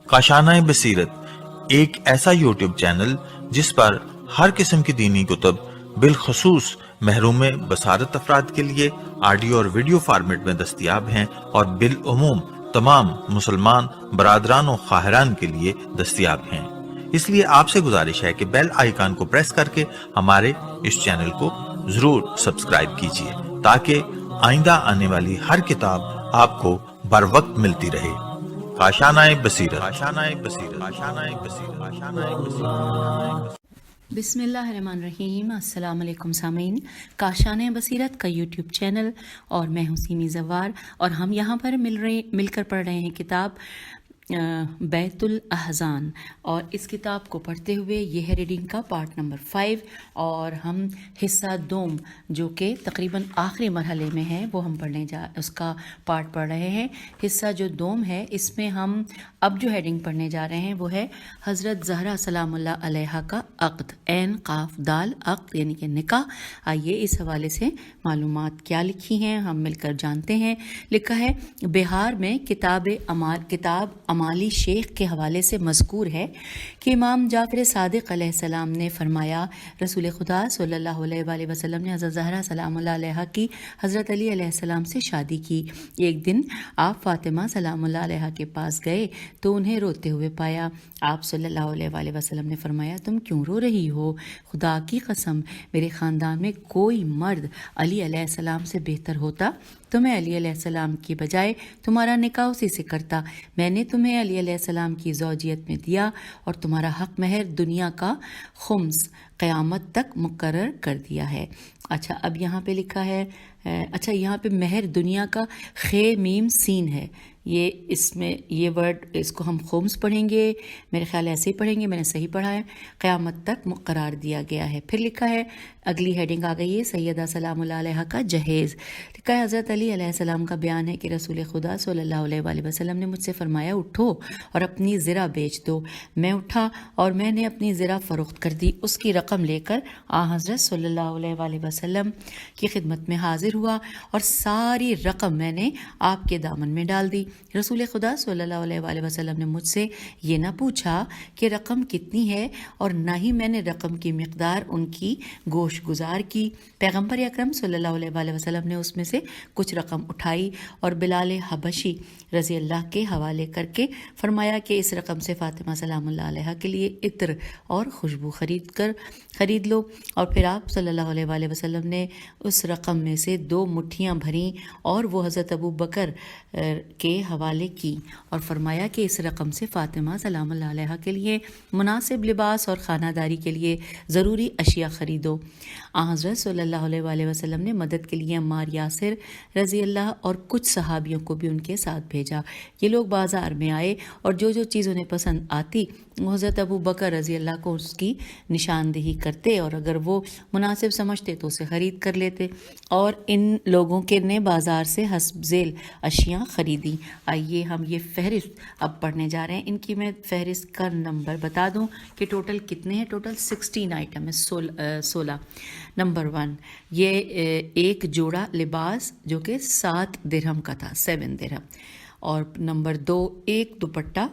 کاشانۂ بصیرت ایک ایسا یوٹیوب چینل جس پر ہر قسم کی دینی کتب بالخصوص محروم بصارت افراد کے لیے آڈیو اور ویڈیو فارمیٹ میں دستیاب ہیں اور بالعموم تمام مسلمان برادران و خواہران کے لیے دستیاب ہیں۔ اس لیے آپ سے گزارش ہے کہ بیل آئیکن کو پریس کر کے ہمارے اس چینل کو ضرور سبسکرائب کیجیے تاکہ آئندہ آنے والی ہر کتاب آپ کو بر وقت ملتی رہے۔ کاشانۂ بصیرت۔ بسم اللہ الرحمن الرحیم۔ السلام علیکم سامعین، کاشانۂ بصیرت کا یوٹیوب چینل اور میں ہوں سیمی زوار، اور ہم یہاں پر مل کر پڑھ رہے ہیں کتاب بیت الاحزان، اور اس کتاب کو پڑھتے ہوئے یہ ہے ریڈنگ کا پارٹ نمبر 5، اور ہم حصہ دوم جو کہ تقریباً آخری مرحلے میں ہے وہ ہم اس کا پارٹ پڑھ رہے ہیں۔ حصہ جو دوم ہے اس میں ہم اب جو ہیڈنگ پڑھنے جا رہے ہیں وہ ہے حضرت زہرا سلام اللہ علیہا کا عقد، عین قاف دال عقد یعنی کہ نکاح۔ آئیے اس حوالے سے معلومات کیا لکھی ہیں ہم مل کر جانتے ہیں۔ لکھا ہے بہار میں کتاب امالی شیخ کے حوالے سے مذکور ہے کہ امام جعفر صادق علیہ السلام نے فرمایا، رسول خدا صلی اللہ علیہ وآلہ وسلم نے حضرت زہرا سلام اللہ علیہا کی حضرت علی علیہ السلام سے شادی کی۔ ایک دن آپ فاطمہ سلام اللہ علیہا کے پاس گئے تو انہیں روتے ہوئے پایا۔ آپ صلی اللہ علیہ وآلہ وسلم نے فرمایا، تم کیوں رو رہی ہو؟ خدا کی قسم میرے خاندان میں کوئی مرد علی علیہ السلام سے بہتر ہوتا تو میں علی علیہ السلام کی بجائے تمہارا نکاح اسی سے کرتا۔ میں نے تمہیں علی علیہ السلام کی زوجیت میں دیا اور تمہارا حق مہر دنیا کا خمس قیامت تک مقرر کر دیا ہے۔ اچھا، اب یہاں پہ لکھا ہے، یہاں پہ مہر دنیا کا خے میم سین ہے، یہ اس میں یہ ورڈ اس کو ہم خمس پڑھیں گے، میرے خیال ایسے ہی پڑھیں گے، میں نے صحیح پڑھا ہے، قیامت تک مقرر دیا گیا ہے۔ پھر لکھا ہے، اگلی ہیڈنگ آ گئی ہے سیدہ سلام اللہ علیہ کا جہیز۔ لکھا ہے حضرت علی علیہ السلام کا بیان ہے کہ رسول خدا صلی اللہ علیہ وآلہ وسلم نے مجھ سے فرمایا، اٹھو اور اپنی زرہ بیچ دو۔ میں اٹھا اور میں نے اپنی زرہ فروخت کر دی۔ اس کی رقم لے کر حضرت صلی اللہ علیہ وآلہ وسلم کی خدمت میں حاضر ہوا اور ساری رقم میں نے آپ کے دامن میں ڈال دی۔ رسول خدا صلی اللہ علیہ وآلہ وسلم نے مجھ سے یہ نہ پوچھا کہ رقم کتنی ہے، اور نہ ہی میں نے رقم کی مقدار ان کی گوش گزار کی۔ پیغمبر اکرم صلی اللہ علیہ وآلہ وسلم نے اس میں سے کچھ رقم اٹھائی اور بلال حبشی رضی اللہ کے حوالے کر کے فرمایا کہ اس رقم سے فاطمہ سلام اللہ علیہ کے لیے عطر اور خوشبو خرید لو۔ اور پھر آپ صلی اللہ علیہ وآلہ وسلم نے اس رقم میں سے 2 مٹھیاں بھریں اور وہ حضرت ابو بکر کے حوالے کی اور فرمایا کہ اس رقم سے فاطمہ سلام اللہ علیہ کے لیے مناسب لباس اور خانہ داری کے لیے ضروری اشیاء خریدو۔ حضرت صلی اللہ علیہ وآلہ وسلم نے مدد کے لیے عمار یاسر رضی اللہ اور کچھ صحابیوں کو بھی ان کے ساتھ بھیجا۔ یہ لوگ بازار میں آئے اور جو چیز انہیں پسند آتی وہ حضرت ابو بکر رضی اللہ کو اس کی نشاندہی کرتے، اور اگر وہ مناسب سمجھتے تو اسے خرید کر لیتے، اور ان لوگوں کے نے بازار سے حسب ذیل اشیاء خریدی۔ آئیے ہم یہ فہرست اب پڑھنے جا رہے ہیں۔ ان کی میں فہرست کا نمبر بتا دوں کہ ٹوٹل کتنے ہیں۔ ٹوٹل 16 آئٹم ہے، 16۔ نمبر 1، یہ ایک جوڑا لباس جو کہ 7 درہم کا تھا، 7 درہم۔ اور نمبر 2، ایک دوپٹہ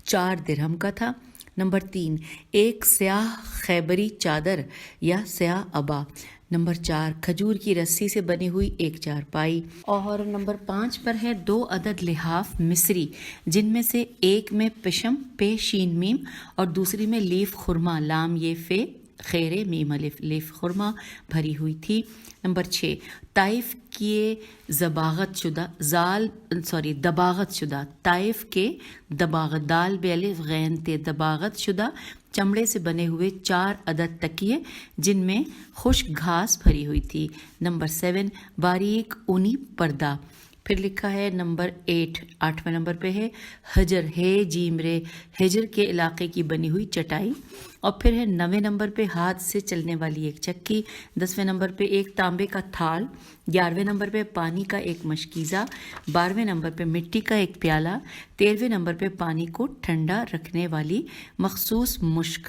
4 درہم کا تھا۔ نمبر 3، ایک سیاہ خیبری چادر یا سیاہ عبا۔ نمبر 4، کھجور کی رسی سے بنی ہوئی ایک چارپائی۔ اور نمبر 5 پر ہے 2 عدد لحاف مصری، جن میں سے ایک میں پشم پے شین میم اور دوسری میں لیف خرما لام یہ فے خیر میم الف لیف خرما بھری ہوئی تھی۔ نمبر 6، طائف کے دباغت شدہ طائف کے دباغت دال بے الف غین تے دباغت شدہ چمڑے سے بنے ہوئے 4 عدد تکیے جن میں خشک گھاس بھری ہوئی تھی۔ نمبر 7، باریک اونی پردہ۔ پھر لکھا ہے نمبر 8، 8ویں نمبر پہ ہے حجر ہے جیم رے حجر کے علاقے کی بنی ہوئی چٹائی۔ اور پھر ہے 9ویں نمبر پہ ہاتھ سے چلنے والی ایک چکی۔ 10ویں نمبر پہ ایک تانبے کا تھال۔ 11ویں نمبر پہ پانی کا ایک مشکیزہ۔ 12ویں نمبر پہ مٹی کا ایک پیالہ۔ 13ویں نمبر پہ پانی کو ٹھنڈا رکھنے والی مخصوص مشک۔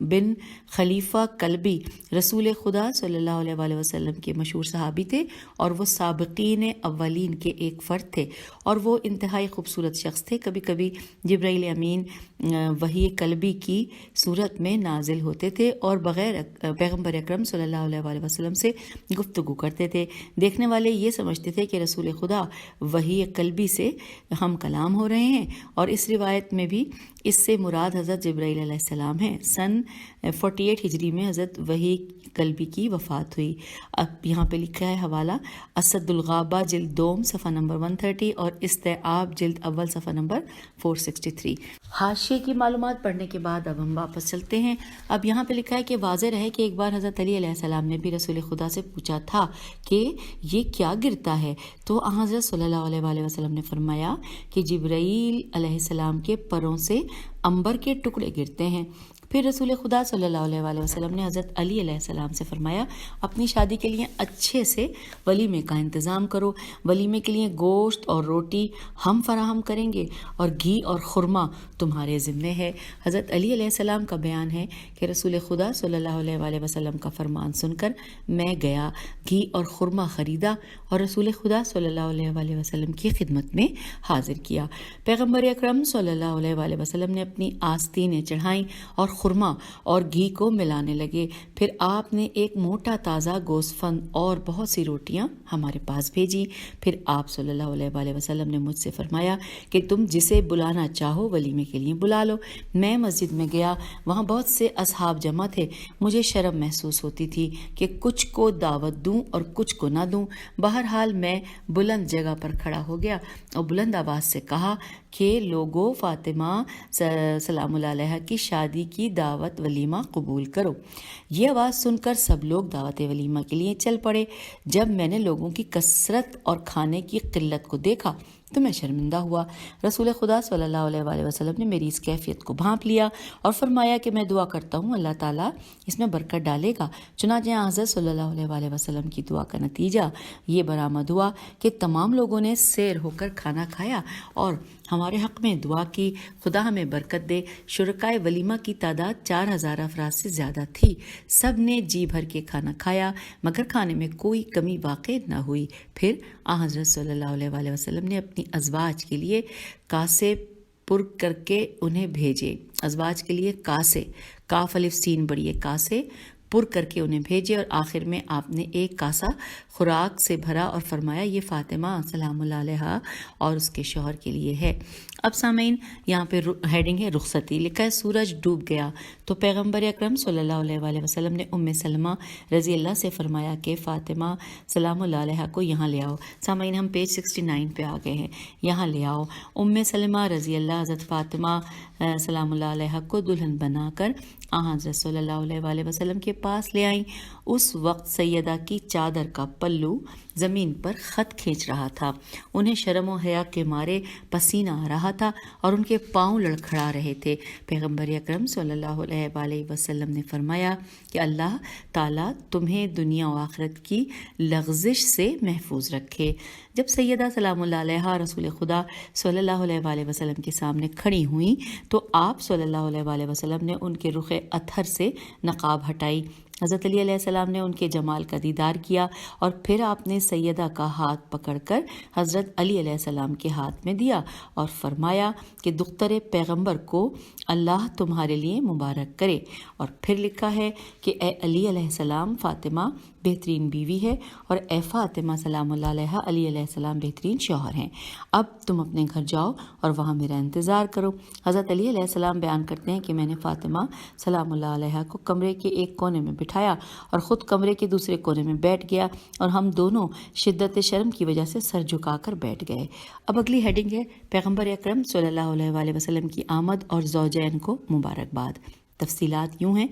بن خلیفہ کلبی رسول خدا صلی اللہ علیہ وآلہ وسلم کے مشہور صحابی تھے اور وہ سابقین اولین کے ایک فرد تھے اور وہ انتہائی خوبصورت شخص تھے. کبھی کبھی جبرائیل امین وحی کلبی کی صورت میں نازل ہوتے تھے اور بغیر پیغمبر اکرم صلی اللہ علیہ وآلہ وسلم سے گفتگو کرتے تھے. دیکھنے والے یہ سمجھتے تھے کہ رسول خدا وحی قلبی سے ہم کلام ہو رہے ہیں اور اس روایت میں بھی اس سے مراد حضرت جبرائیل علیہ السلام ہیں. سن 48 ہجری میں حضرت وحی قلبی کی وفات ہوئی. اب یہاں پہ لکھا ہے حوالہ اسد الغابہ جلد دوم صفحہ نمبر 130 اور استیعاب جلد اول صفحہ نمبر 463. حاشیے کی معلومات پڑھنے کے بعد اب ہم واپس چلتے ہیں. اب یہاں پہ لکھا ہے کہ واضح رہے کہ ایک بار حضرت علی علیہ السلام نے بھی رسول خدا سے پوچھا تھا کہ یہ کیا گرتا ہے، تو حضرت صلی اللہ علیہ وآلہ وسلم نے فرمایا کہ جبرائیل علیہ السلام کے پروں سے عنبر کے ٹکڑے گرتے ہیں. پھر رسول خدا صلی اللہ علیہ وآلہ وسلم نے حضرت علی علیہ السلام سے فرمایا اپنی شادی کے لیے اچھے سے ولیمے کا انتظام کرو. ولیمے کے لیے گوشت اور روٹی ہم فراہم کریں گے اور گھی اور خرما تمہارے ذمے ہے. حضرت علی علیہ السلام کا بیان ہے کہ رسول خدا صلی اللہ علیہ وآلہ وسلم کا فرمان سن کر میں گیا، گھی اور خرما خریدا اور رسول خدا صلی اللہ علیہ وآلہ وسلم کی خدمت میں حاضر کیا. پیغمبر اکرم صلی اللہ علیہ وآلہ وسلم نے اپنی آستینیں چڑھائیں اور خرما اور گھی کو ملانے لگے. پھر آپ نے ایک موٹا تازہ گوسفند اور بہت سی روٹیاں ہمارے پاس بھیجی. پھر آپ صلی اللہ علیہ وآلہ وسلم نے مجھ سے فرمایا کہ تم جسے بلانا چاہو ولیمے کے لیے بلا لو. میں مسجد میں گیا، وہاں بہت سے اصحاب جمع تھے. مجھے شرم محسوس ہوتی تھی کہ کچھ کو دعوت دوں اور کچھ کو نہ دوں. بہرحال میں بلند جگہ پر کھڑا ہو گیا اور بلند آواز سے کہا کہ لوگو فاطمہ سلام اللہ علیہ کی شادی کی دعوت ولیمہ قبول کرو. یہ آواز سن کر سب لوگ دعوت ولیمہ کے لیے چل پڑے. جب میں نے لوگوں کی کثرت اور کھانے کی قلت کو دیکھا تو میں شرمندہ ہوا. رسول خدا صلی اللہ علیہ وآلہ وسلم نے میری اس کیفیت کو بھانپ لیا اور فرمایا کہ میں دعا کرتا ہوں اللہ تعالیٰ اس میں برکت ڈالے گا. چنانچہ حضرت صلی اللہ علیہ وآلہ وسلم کی دعا کا نتیجہ یہ برآمد ہوا کہ تمام لوگوں نے سیر ہو کر کھانا کھایا اور ہمارے حق میں دعا کی. خدا ہمیں برکت دے. شرکائے ولیمہ کی تعداد 4000 افراد سے زیادہ تھی. سب نے جی بھر کے کھانا کھایا مگر کھانے میں کوئی کمی واقع نہ ہوئی. پھر حضرت صلی اللہ علیہ وآلہ وسلم نے اپنی ازواج کے لیے کاسے پر کر کے انہیں بھیجے. ازواج کے لیے کاسے، کاف الف سین بڑی کاسے پر کر کے انہیں بھیجے اور آخر میں آپ نے ایک کاسا خوراک سے بھرا اور فرمایا یہ فاطمہ سلام اللہ علیہ اور اس کے شوہر کے لیے ہے. اب سامعین یہاں پہ ہیڈنگ ہے رخصتی. لکھا ہے سورج ڈوب گیا تو پیغمبر اکرم صلی اللہ علیہ وآلہ وسلم نے ام سلمہ رضی اللہ سے فرمایا کہ فاطمہ سلام اللہ علیہ کو یہاں لے آؤ. سامعین ہم پیج 69 پہ آ گئے ہیں. یہاں لے آؤ. ام سلمہ رضی اللہ حضرت فاطمہ سلام اللہ علیہ کو دلہن بنا کر حضرت صلی اللہ علیہ وآلہ وسلم کے پاس لے آئیں. اس وقت سیدہ کی چادر کا پلو زمین پر خط کھینچ رہا تھا. انہیں شرم و حیا کے مارے پسینہ آ رہا تھا اور ان کے پاؤں لڑکھڑا رہے تھے. پیغمبر اکرم صلی اللہ علیہ وآلہ وسلم نے فرمایا کہ اللہ تعالیٰ تمہیں دنیا و آخرت کی لغزش سے محفوظ رکھے. جب سیدہ سلام اللہ علیہ رسول خدا صلی اللہ علیہ وآلہ وسلم کے سامنے کھڑی ہوئیں تو آپ صلی اللہ علیہ وآلہ وسلم نے ان کے رخ اطہر سے نقاب ہٹائی. حضرت علی علیہ السلام نے ان کے جمال کا دیدار کیا اور پھر آپ نے سیدہ کا ہاتھ پکڑ کر حضرت علی علیہ السلام کے ہاتھ میں دیا اور فرمایا کہ دختر پیغمبر کو اللہ تمہارے لیے مبارک کرے. اور پھر لکھا ہے کہ اے علی علیہ السلام فاطمہ بہترین بیوی ہے اور اے فاطمہ سلام اللہ علیہ علی علیہ السلام بہترین شوہر ہیں. اب تم اپنے گھر جاؤ اور وہاں میرا انتظار کرو. حضرت علی علیہ السلام بیان کرتے ہیں کہ میں نے فاطمہ سلام اللہ علیہ کو کمرے کے ایک کونے میں بٹھایا اور خود کمرے کے دوسرے کونے میں بیٹھ گیا اور ہم دونوں شدت شرم کی وجہ سے سر جھکا کر بیٹھ گئے. اب اگلی ہیڈنگ ہے پیغمبر اکرم صلی اللہ علیہ وآلہ وسلم کی آمد اور زوجین کو مبارکباد. تفصیلات یوں ہیں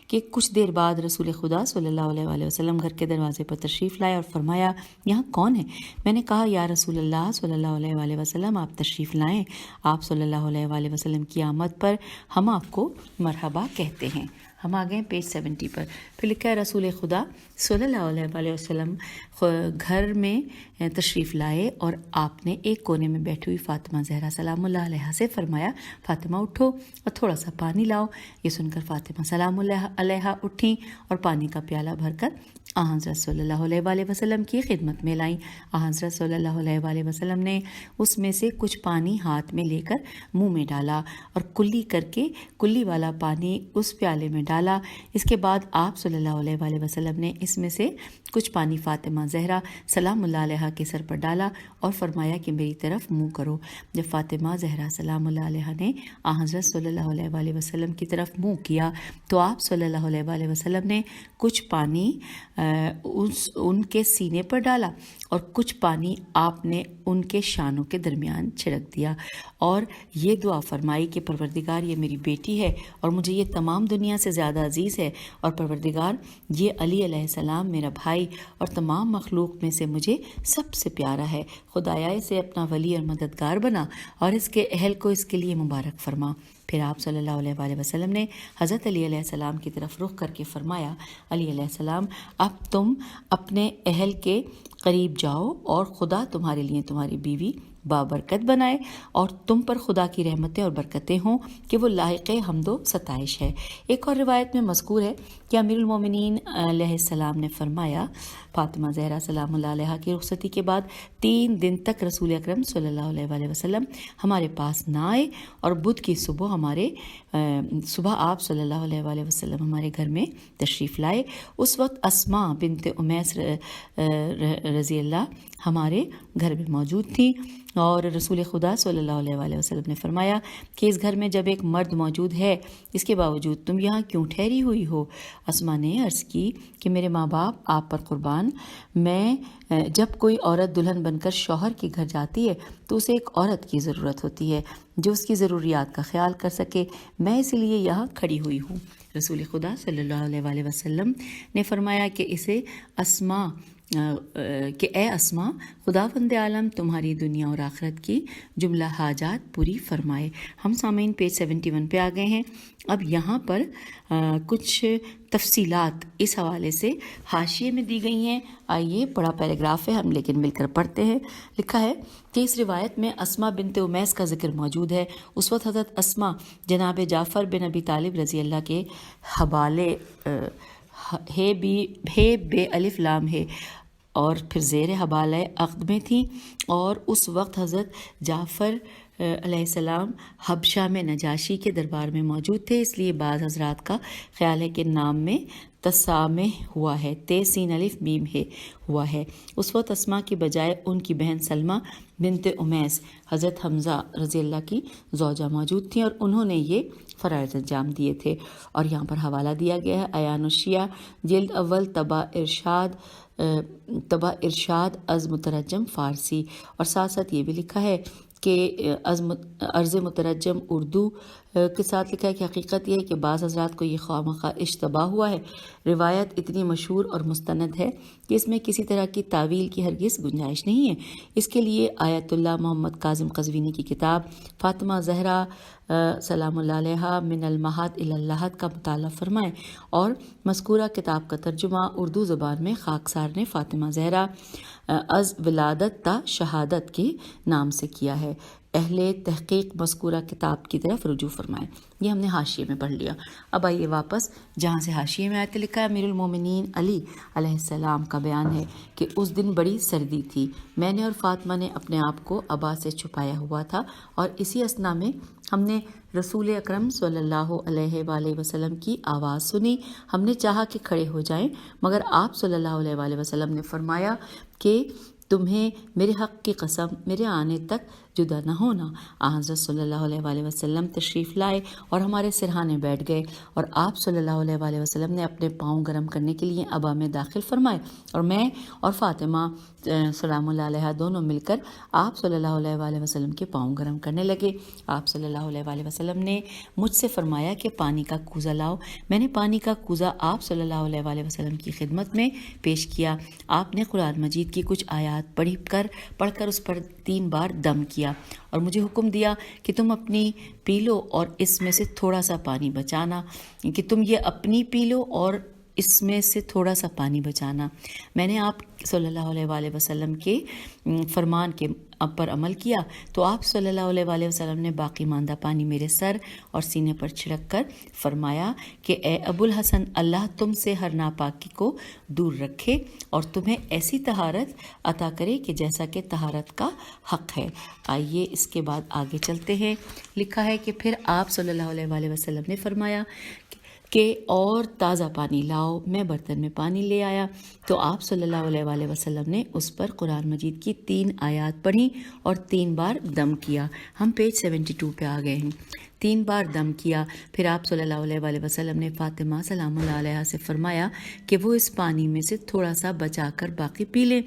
کہ کچھ دیر بعد رسول خدا صلی اللہ علیہ وآلہ وسلم گھر کے دروازے پر تشریف لائے اور فرمایا یہاں کون ہے؟ میں نے کہا یا رسول اللہ صلی اللہ علیہ وآلہ وسلم آپ تشریف لائیں. آپ صلی اللہ علیہ وآلہ وسلم کی آمد پر ہم آپ کو مرحبا کہتے ہیں. ہم آ گئے پیج 70 پر. پھر لکھا ہے رسول خدا صلی اللہ علیہ وسلم گھر میں تشریف لائے اور آپ نے ایک کونے میں بیٹھی ہوئی فاطمہ زہرا سلام اللہ علیہ سے فرمایا فاطمہ اٹھو اور تھوڑا سا پانی لاؤ. یہ سن کر فاطمہ سلام اللہ علیہ اٹھیں اور پانی کا پیالہ بھر کر حضرت صلی اللہ علیہ وسلم کی خدمت میں لائیں. حضرت صلی اللہ علیہ وسلم نے اس میں سے کچھ پانی ہاتھ میں لے کر منہ میں ڈالا اور کلی کر کے کلی والا پانی اس پیالے میں ڈالا. اس کے بعد آپ صلی اللہ علیہ وسلم نے اس میں سے کچھ پانی فاطمہ زہرا سلام اللہ علیہ کے سر پر ڈالا اور فرمایا کہ میری طرف منہ کرو. جب فاطمہ زہرا سلام اللہ علیہ نے حضرت صلی اللہ علیہ وسلم کی طرف منہ کیا تو آپ صلی اللہ علیہ وسلم نے کچھ پانی ان کے سینے پر ڈالا اور کچھ پانی آپ نے ان کے شانوں کے درمیان چھڑک دیا اور یہ دعا فرمائی کہ پروردگار یہ میری بیٹی ہے اور مجھے یہ تمام دنیا سے زیادہ عزیز ہے، اور پروردگار یہ علی علیہ السلام میرا بھائی اور تمام مخلوق میں سے مجھے سب سے پیارا ہے. خدایا اسے اپنا ولی اور مددگار بنا اور اس کے اہل کو اس کے لیے مبارک فرما. پھر آپ صلی اللہ علیہ وسلم نے حضرت علی علیہ السلام کی طرف رخ کر کے فرمایا علی علیہ السلام اب تم اپنے اہل کے قریب جاؤ اور خدا تمہارے لیے تمہاری بیوی بابرکت بنائے اور تم پر خدا کی رحمتیں اور برکتیں ہوں کہ وہ لائق حمد و ستائش ہے. ایک اور روایت میں مذکور ہے کہ امیر المومنین علیہ السلام نے فرمایا فاطمہ زہرا سلام اللہ علیہ کی رخصتی کے بعد 3 دن تک رسول اکرم صلی اللہ علیہ وسلم ہمارے پاس نہ آئے اور بدھ کی صبح آپ صلی اللہ علیہ وسلم ہمارے گھر میں تشریف لائے. اس وقت اسماء بنت امیس رضی اللہ ہمارے گھر میں موجود تھیں اور رسول خدا صلی اللہ علیہ وسلم نے فرمایا کہ اس گھر میں جب ایک مرد موجود ہے اس کے باوجود تم یہاں کیوں ٹھہری ہوئی ہو؟ اسماء نے عرض کی کہ میرے ماں باپ آپ پر قربان، میں جب کوئی عورت دلہن بن کر شوہر کے گھر جاتی ہے تو اسے ایک عورت کی ضرورت ہوتی ہے جو اس کی ضروریات کا خیال کر سکے، میں اسی لیے یہاں کھڑی ہوئی ہوں. رسول خدا صلی اللہ علیہ وسلم نے فرمایا کہ کہ اے اسماء خداوند عالم تمہاری دنیا اور آخرت کی جملہ حاجات پوری فرمائے. ہم سامعین پیج 71 پہ آ گئے ہیں. اب یہاں پر کچھ تفصیلات اس حوالے سے حاشیے میں دی گئی ہیں. آئیے بڑا پیراگراف ہے ہم لیکن مل کر پڑھتے ہیں. لکھا ہے کہ اس روایت میں اسماء بنت امیس کا ذکر موجود ہے. اس وقت حضرت اسماء جناب جعفر بن ابی طالب رضی اللہ کے حوالے ہے بے الف لام ہے اور پھر زیر حوالہ عقد میں تھیں اور اس وقت حضرت جعفر علیہ السلام حبشہ میں نجاشی کے دربار میں موجود تھے، اس لیے بعض حضرات کا خیال ہے کہ نام میں تسامح ہوا ہے، تے سین الف میم ہے ہوا ہے. اس وقت اسماء کی بجائے ان کی بہن سلمہ بنت امیس حضرت حمزہ رضی اللہ کی زوجہ موجود تھیں اور انہوں نے یہ فرائض انجام دیے تھے. اور یہاں پر حوالہ دیا گیا ہے ایان الشیعہ جلد اول طبع ارشاد از مترجم فارسی، اور ساتھ ساتھ یہ بھی لکھا ہے کہ عرض مترجم اردو کے ساتھ لکھا ہے کہ حقیقت یہ ہے کہ بعض حضرات کو یہ خواہ اشتباہ ہوا ہے. روایت اتنی مشہور اور مستند ہے کہ اس میں کسی طرح کی تعویل کی ہرگز گنجائش نہیں ہے. اس کے لیے آیت اللہ محمد کاظم قزوینی کی کتاب فاطمہ زہرا سلام اللہ علیہ من المہد الی اللحد کا مطالعہ فرمائیں اور مذکورہ کتاب کا ترجمہ اردو زبان میں خاکسار نے فاطمہ زہرا از ولادت تا شہادت کے نام سے کیا ہے. اہل تحقیق مذکورہ کتاب کی طرف رجوع فرمائیں. یہ ہم نے حاشیے میں پڑھ لیا. اب آئیے واپس جہاں سے حاشیے میں آیت لکھا ہے. امیر المومنین علی علیہ السلام کا بیان ہے کہ اس دن بڑی سردی تھی، میں نے اور فاطمہ نے اپنے آپ کو ابا سے چھپایا ہوا تھا اور اسی اثنا میں ہم نے رسول اکرم صلی اللہ علیہ وآلہ وسلم کی آواز سنی. ہم نے چاہا کہ کھڑے ہو جائیں مگر آپ صلی اللہ علیہ وآلہ وسلم نے فرمایا کہ تمہیں میرے حق کی قسم میرے آنے تک جدا نہ ہونا. حضرت صلی اللہ علیہ وآلہ وسلم تشریف لائے اور ہمارے سرہانے بیٹھ گئے اور آپ صلی اللہ علیہ وآلہ وسلم نے اپنے پاؤں گرم کرنے کے لیے ابا میں داخل فرمائے اور میں اور فاطمہ سلام اللہ علیہ دونوں مل کر آپ صلی اللہ علیہ وآلہ وسلم کے پاؤں گرم کرنے لگے. آپ صلی اللہ علیہ وآلہ وسلم نے مجھ سے فرمایا کہ پانی کا کوزہ لاؤ. میں نے پانی کا کوزہ آپ صلی اللہ علیہ وآلہ وسلم کی خدمت میں پیش کیا. آپ نے قرآن مجید کی کچھ آیات پڑھ کر اس پر 3 بار دم کیا دیا اور مجھے حکم دیا کہ تم اپنی پی لو اور اس میں سے تھوڑا سا پانی بچانا، کہ تم یہ اپنی پی لو اور اس میں سے تھوڑا سا پانی بچانا۔ میں نے آپ صلی اللہ علیہ وآلہ وسلم کے فرمان کے پر عمل کیا تو آپ صلی اللہ علیہ وآلہ وسلم نے باقی ماندہ پانی میرے سر اور سینے پر چھڑک کر فرمایا کہ اے ابو الحسن، اللہ تم سے ہر ناپاکی کو دور رکھے اور تمہیں ایسی طہارت عطا کرے کہ جیسا کہ طہارت کا حق ہے۔ آئیے اس کے بعد آگے چلتے ہیں۔ لکھا ہے کہ پھر آپ صلی اللہ علیہ وآلہ وسلم نے فرمایا کہ اور تازہ پانی لاؤ۔ میں برتن میں پانی لے آیا تو آپ صلی اللہ علیہ وآلہ وسلم نے اس پر قرآن مجید کی 3 آیات پڑھی اور 3 بار دم کیا۔ ہم پیج 72 پہ آ گئے ہیں۔ 3 بار دم کیا۔ پھر آپ صلی اللہ علیہ وآلہ وسلم نے فاطمہ سلام اللہ علیہ سے فرمایا کہ وہ اس پانی میں سے تھوڑا سا بچا کر باقی پی لے۔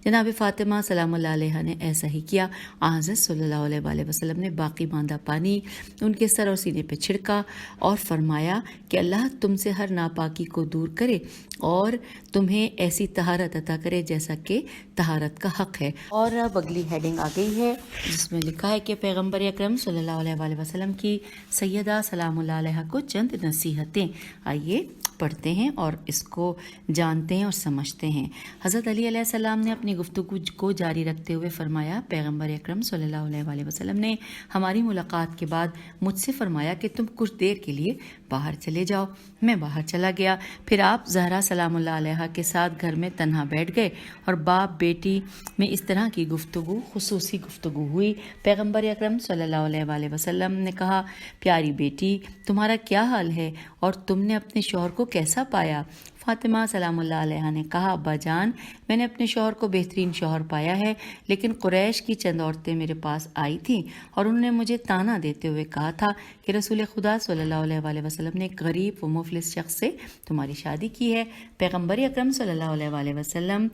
جناب فاطمہ سلام اللہ علیہ نے ایسا ہی کیا۔ حضرت صلی اللہ علیہ وآلہ وسلم نے باقی ماندہ پانی ان کے سر اور سینے پہ چھڑکا اور فرمایا کہ اللہ تم سے ہر ناپاکی کو دور کرے اور تمہیں ایسی طہارت عطا کرے جیسا کہ طہارت کا حق ہے۔ اور اب اگلی ہیڈنگ آ گئی ہے جس میں لکھا ہے کہ پیغمبر اکرم صلی اللہ علیہ وآلہ وسلم کی سیدہ سلام اللہ علیہ کو چند نصیحتیں۔ آئیے پڑھتے ہیں اور اس کو جانتے ہیں اور سمجھتے ہیں۔ حضرت علی علیہ السلام نے اپنی گفتگو کو جاری رکھتے ہوئے فرمایا، پیغمبر اکرم صلی اللہ علیہ وآلہ وسلم نے ہماری ملاقات کے بعد مجھ سے فرمایا کہ تم کچھ دیر کے لیے باہر چلے جاؤ۔ میں باہر چلا گیا۔ پھر آپ زہرا سلام اللہ علیہ کے ساتھ گھر میں تنہا بیٹھ گئے اور باپ بیٹی میں اس طرح کی گفتگو، خصوصی گفتگو ہوئی۔ پیغمبر اکرم صلی اللہ علیہ وآلہ وسلم نے کہا، پیاری بیٹی تمہارا کیا حال ہے اور تم نے اپنے شوہر کو کیسا پایا؟ فاطمہ سلام اللہ علیہ نے کہا، ابا جان میں نے اپنے شوہر کو بہترین شوہر پایا ہے، لیکن قریش کی چند عورتیں میرے پاس آئی تھیں اور انہوں نے مجھے طعنہ دیتے ہوئے کہا تھا کہ رسول خدا صلی اللہ علیہ وآلہ وسلم نے ایک غریب و مفلس شخص سے تمہاری شادی کی ہے۔ پیغمبر اکرم صلی اللہ علیہ وآلہ وسلم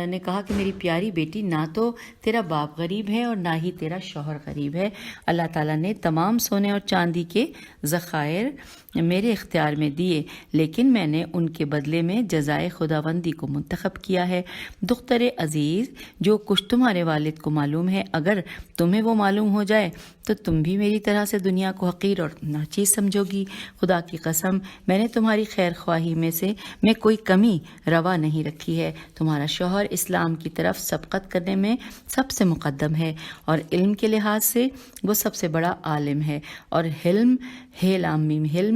نے کہا کہ میری پیاری بیٹی، نہ تو تیرا باپ غریب ہے اور نہ ہی تیرا شوہر غریب ہے۔ اللہ تعالیٰ نے تمام سونے اور چاندی کے ذخائر میرے اختیار میں دیے، لیکن میں نے ان کے بدلے میں جزائے خداوندی کو منتخب کیا ہے۔ دختر عزیز، جو کچھ تمہارے والد کو معلوم ہے، اگر تمہیں وہ معلوم ہو جائے تو تم بھی میری طرح سے دنیا کو حقیر اور ناچیز سمجھو گی۔ خدا کی قسم میں نے تمہاری خیر خواہی میں کوئی کمی روا نہیں رکھی ہے۔ تمہارا شوہر اسلام کی طرف سبقت کرنے میں سب سے مقدم ہے اور علم کے لحاظ سے وہ سب سے بڑا عالم ہے، اور حلم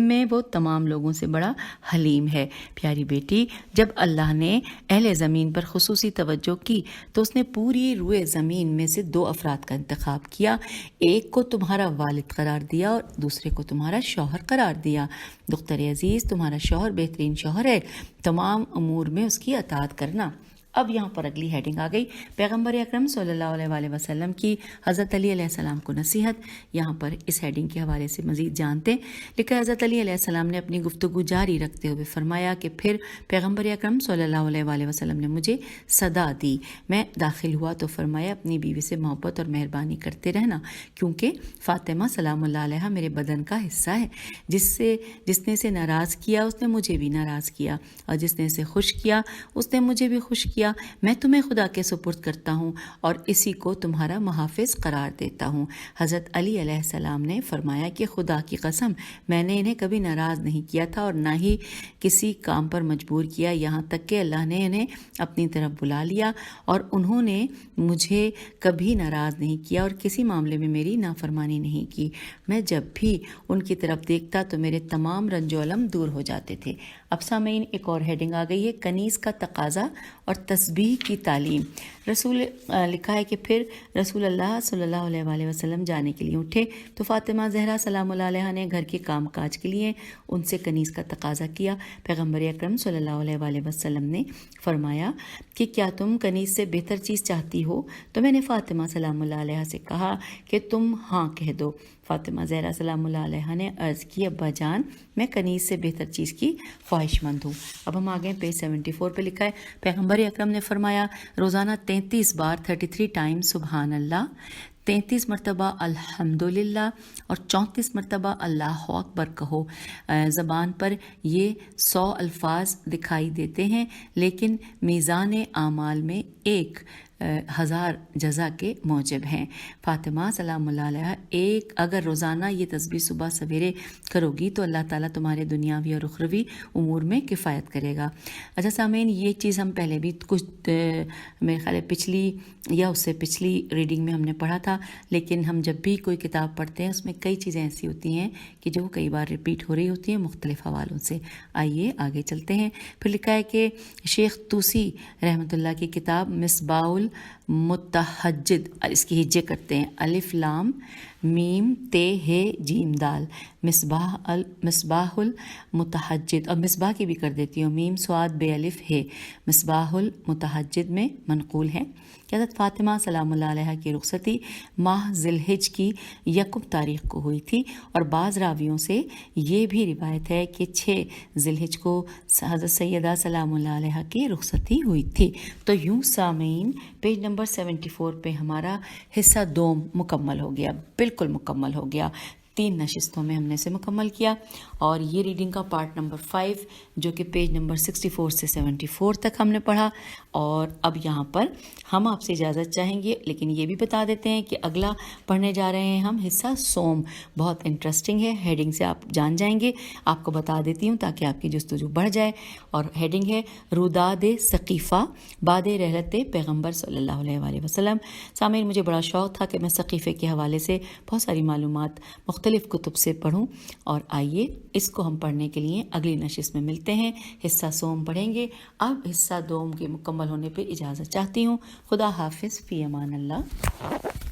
میں وہ تمام لوگوں سے بڑا حلیم ہے۔ پیاری بیٹی، جب اللہ نے اہل زمین پر خصوصی توجہ کی تو اس نے پوری روئے زمین میں سے 2 افراد کا انتخاب کیا، ایک کو تمہارا والد قرار دیا اور دوسرے کو تمہارا شوہر قرار دیا۔ دختر عزیز، تمہارا شوہر بہترین شوہر ہے، تمام امور میں اس کی اطاعت کرنا۔ اب یہاں پر اگلی ہیڈنگ آ گئی، پیغمبر اکرم صلی اللہ علیہ وآلہ وسلم کی حضرت علی علیہ السلام کو نصیحت۔ یہاں پر اس ہیڈنگ کے حوالے سے مزید جانتے ہیں۔ لکھا حضرت علی علیہ السلام نے اپنی گفتگو جاری رکھتے ہوئے فرمایا کہ پھر پیغمبر اکرم صلی اللہ علیہ وآلہ وسلم نے مجھے صدا دی۔ میں داخل ہوا تو فرمایا، اپنی بیوی سے محبت اور مہربانی کرتے رہنا، کیونکہ فاطمہ سلام اللہ علیہ میرے بدن کا حصہ ہے۔ جس نے اسے ناراض کیا اس نے مجھے بھی ناراض کیا، اور جس نے اسے خوش کیا اس نے مجھے بھی خوش کیا۔ میں تمہیں خدا کے سپرد کرتا ہوں اور اسی کو تمہارا محافظ قرار دیتا ہوں۔ حضرت علی علیہ السلام نے فرمایا کہ خدا کی قسم میں نے انہیں کبھی ناراض نہیں کیا تھا اور نہ ہی کسی کام پر مجبور کیا، یہاں تک کہ اللہ نے انہیں اپنی طرف بلا لیا اور انہوں نے مجھے کبھی ناراض نہیں کیا اور کسی معاملے میں میری نافرمانی نہیں کی۔ میں جب بھی ان کی طرف دیکھتا تو میرے تمام رنج و الم دور ہو جاتے تھے۔ اب سامعین، ایک اور ہیڈنگ آ گئی ہے، کنیز کا تقاضا اور تسبیح کی تعلیم۔ لکھا ہے کہ پھر رسول اللہ صلی اللہ علیہ وآلہ وسلم جانے کے لیے اٹھے تو فاطمہ زہرا سلام اللہ علیہ نے گھر کے کام کاج کے لیے ان سے کنیز کا تقاضا کیا۔ پیغمبر اکرم صلی اللہ علیہ وآلہ وسلم نے فرمایا کہ کیا تم کنیز سے بہتر چیز چاہتی ہو؟ تو میں نے فاطمہ سلام اللہ علیہ سے کہا کہ تم ہاں کہہ دو۔ فاطمہ زہرا سلام اللہ علیہ نے عرض کی، ابا جان میں کنیز سے بہتر چیز کی خواہش مند ہوں۔ اب ہم آگے پیج 74 پہ لکھا ہے، پیغمبر اکرم نے فرمایا، روزانہ 33 بار 33 ٹائم سبحان اللہ، 33 مرتبہ الحمدللہ اور 34 مرتبہ اللہ اکبر کہو۔ زبان پر یہ 100 الفاظ دکھائی دیتے ہیں، لیکن میزان اعمال میں ایک ہزار جزا کے موجب ہیں۔ فاطمہ سلام اللہ علیہ، ایک اگر روزانہ یہ تسبیح صبح سویرے کرو گی تو اللہ تعالیٰ تمہارے دنیاوی اور اخروی امور میں کفایت کرے گا۔ اچھا سامعین، یہ چیز ہم پہلے بھی کچھ میرے خیال ہے پچھلی یا اس سے پچھلی ریڈنگ میں ہم نے پڑھا تھا، لیکن ہم جب بھی کوئی کتاب پڑھتے ہیں اس میں کئی چیزیں ایسی ہوتی ہیں کہ جو کئی بار ریپیٹ ہو رہی ہوتی ہیں مختلف حوالوں سے۔ آئیے آگے چلتے ہیں۔ پھر لکھا ہے کہ شیخ طوسی رحمۃ اللہ کی کتاب مصباح المتحجد، اس کی ہجے کرتے ہیں الف لام میم تے ہے جیم دال، مصباح المتحجد، اور مصباح کی بھی کر دیتی ہوں میم سواد بے الف ہے، مصباح المتحجد میں منقول ہے کہ حضرت فاطمہ سلام اللہ علیہ کی رخصتی ماہ ذی الحج کی 1 تاریخ کو ہوئی تھی، اور بعض راویوں سے یہ بھی روایت ہے کہ 6 ذی الحج کو حضرت سیدہ سلام اللہ علیہ کی رخصتی ہوئی تھی۔ تو یوں سامعین پیج نمبر 74 پہ ہمارا حصہ دوم مکمل ہو گیا، بالکل مکمل ہو گیا۔ 3 نشستوں میں ہم نے اسے مکمل کیا، اور یہ ریڈنگ کا پارٹ نمبر 5 جو کہ پیج نمبر 64 سے 74 تک ہم نے پڑھا۔ اور اب یہاں پر ہم آپ سے اجازت چاہیں گے، لیکن یہ بھی بتا دیتے ہیں کہ اگلا پڑھنے جا رہے ہیں ہم حصہ سوم، بہت انٹرسٹنگ ہے، ہیڈنگ سے آپ جان جائیں گے۔ آپ کو بتا دیتی ہوں تاکہ آپ کی جستجو بڑھ جائے، اور ہیڈنگ ہے روداد ثقیفہ بعد رحلت پیغمبر صلی اللہ علیہ وآلہ وسلم۔ سامعین، مجھے بڑا شوق تھا کہ میں ثقیفے کے حوالے سے بہت ساری معلومات مختلف کتب سے پڑھوں، اور آئیے اس کو ہم پڑھنے کے لیے اگلی نشست میں ملتے ہیں۔ حصہ سوم پڑھیں گے۔ اب حصہ دوم کے مکمل ہونے پہ اجازت چاہتی ہوں۔ خدا حافظ، فی امان اللہ۔